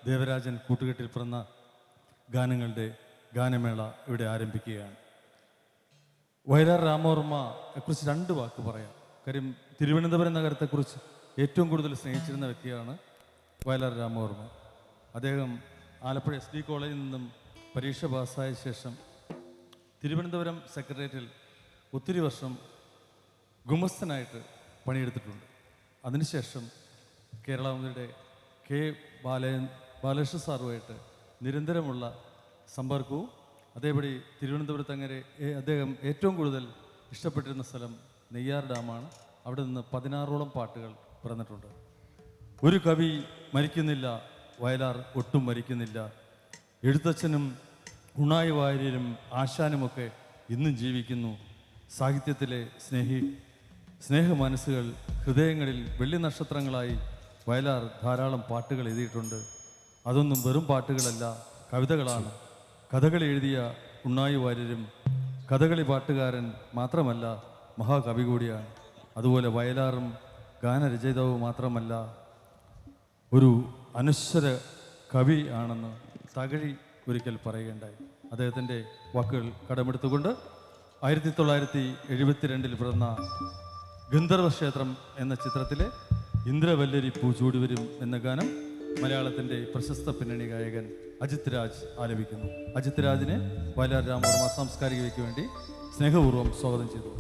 ദേവരാജൻ കൂട്ടുകെട്ടിൽ പിറന്ന ഗാനങ്ങളുടെ ഗാനമേള ഇവിടെ ആരംഭിക്കുകയാണ്. വയലാർ രാമവർമ്മയെക്കുറിച്ച് 2 വാക്ക് പറയാം. കാര്യം തിരുവനന്തപുരം നഗരത്തെക്കുറിച്ച് ഏറ്റവും കൂടുതൽ സ്നേഹിച്ചിരുന്ന വ്യക്തിയാണ് വയലാർ രാമവർമ്മ. അദ്ദേഹം ആലപ്പുഴ SD കോളേജിൽ നിന്നും പരീക്ഷ പാസ്സായ ശേഷം തിരുവനന്തപുരം സെക്രട്ടേറിയറ്റിൽ ഒത്തിരി വർഷം ഗുമസ്തനായിട്ട് പണിയെടുത്തിട്ടുണ്ട്. അതിനുശേഷം കേരളാമന്ത്രിയുടെ കെ ബാലകൃഷ്ണ സാറുമായിട്ട് നിരന്തരമുള്ള സമ്പർക്കവും അതേപടി തിരുവനന്തപുരത്ത് അങ്ങനെ അദ്ദേഹം ഏറ്റവും കൂടുതൽ ഇഷ്ടപ്പെട്ടിരുന്ന സ്ഥലം നെയ്യാർ ഡാമാണ്. അവിടെ നിന്ന് 16ഓളം പാട്ടുകൾ പിറന്നിട്ടുണ്ട്. ഒരു കവി മരിക്കുന്നില്ല, വയലാർ ഒട്ടും മരിക്കുന്നില്ല. എഴുത്തച്ഛനും ഉണ്ണായി വാര്യരും ആശാനുമൊക്കെ ഇന്നും ജീവിക്കുന്നു. സാഹിത്യത്തിലെ സ്നേഹ മനസ്സുകൾ ഹൃദയങ്ങളിൽ വെള്ളി നക്ഷത്രങ്ങളായി വയലാർ ധാരാളം പാട്ടുകൾ എഴുതിയിട്ടുണ്ട്. അതൊന്നും വെറും പാട്ടുകളല്ല, കവിതകളാണ്. കഥകളി എഴുതിയ ഉണ്ണായി വാര്യരും കഥകളി പാട്ടുകാരൻ മാത്രമല്ല, മഹാകവി കൂടിയാണ്. അതുപോലെ വയലാറും ഗാനരചയിതാവ് മാത്രമല്ല, ഒരു അനശ്വര കവി ആണെന്ന് തകഴി ഒരിക്കൽ പറയുകയുണ്ടായി. അദ്ദേഹത്തിൻ്റെ വാക്കുകൾ കടമെടുത്തുകൊണ്ട് 1972 പിറന്ന ഗന്ധർവക്ഷേത്രം എന്ന ചിത്രത്തിലെ ഇന്ദ്രവല്ലരി പൂ ചൂടി വരും എന്ന ഗാനം മലയാളത്തിൻ്റെ പ്രശസ്ത പിന്നണി ഗായകൻ അജിത് രാജ് ആലപിക്കുന്നു. അജിത് രാജിനെ വയലാർ രാമവർമ്മ സാംസ്കാരിക വേദിക്ക് വേണ്ടി സ്നേഹപൂർവ്വം സ്വാഗതം ചെയ്തു.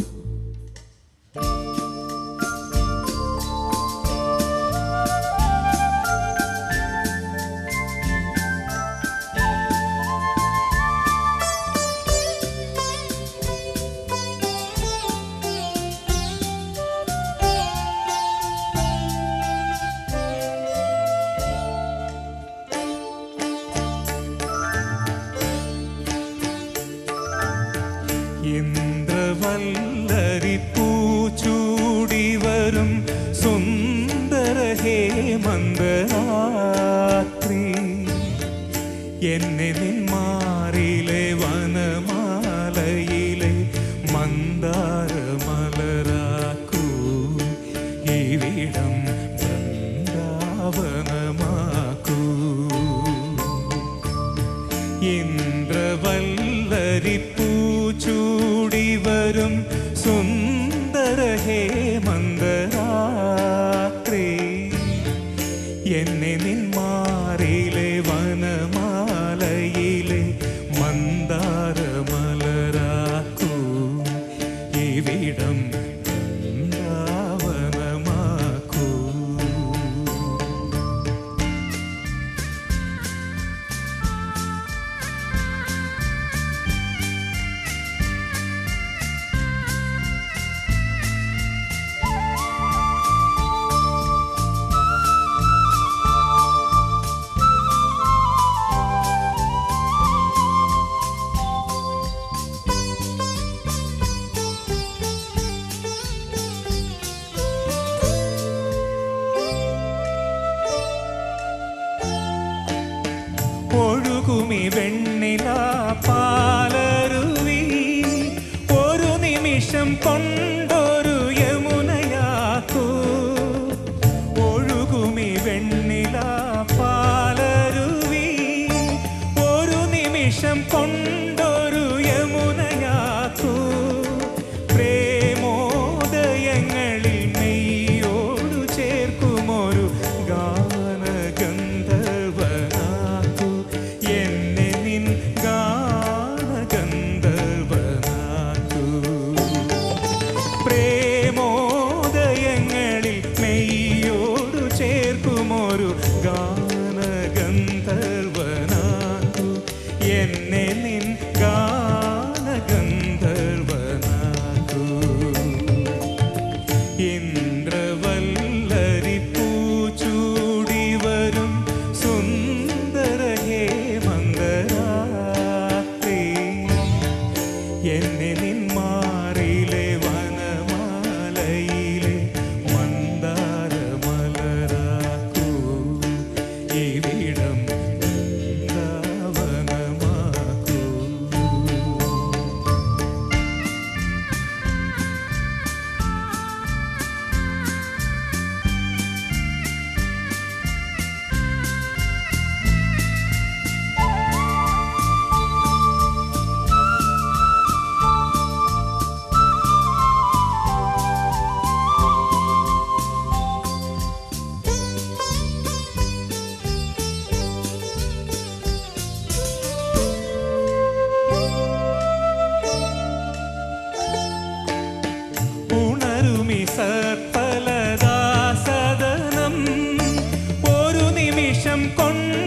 ഇന്ദ്രവല്ലരി പൂച്ചൂടി വരും സുന്ദര ഹേമന്തരാത്രി, എന്നെ നിന്മാറിലെ വനമാലയിലെ മന്ദാരമലരാക്കൂ, ഇവിടം വൃന്ദാവനമാക്കൂ. ഇന്ദ്രവല്ലരി പൂച്ചൂടി വരും സുന്ദര ഹേമന്തരാത്രി, എന്നെ നിന്മാറിലെ വനമാലയിലെ മന്ദാരമലരാക്കൂ, ഇവിടം വൃന്ദാവനമാക്കൂ. ഒഴുകുമി വെണ്ണില പാലരുവി, ഒരു നിമിഷം കൊണ്ടൊരു യമുനയാക്കൂ. ഒഴുകുമി വെണ്ണില പാലരുവി, ഒരു നിമിഷം കൊണ്ടൊരു യമുനയാക്കൂ. പ്രേമോദയങ്ങളിൽ മെയ്യോടു ചേർക്കുമൊരു ഗാനഗന്ധർവനാക്കൂ, എന്നെ നിൻ ഗാനഗന്ധർവനാക്കൂ. കൊണ്ടൊരു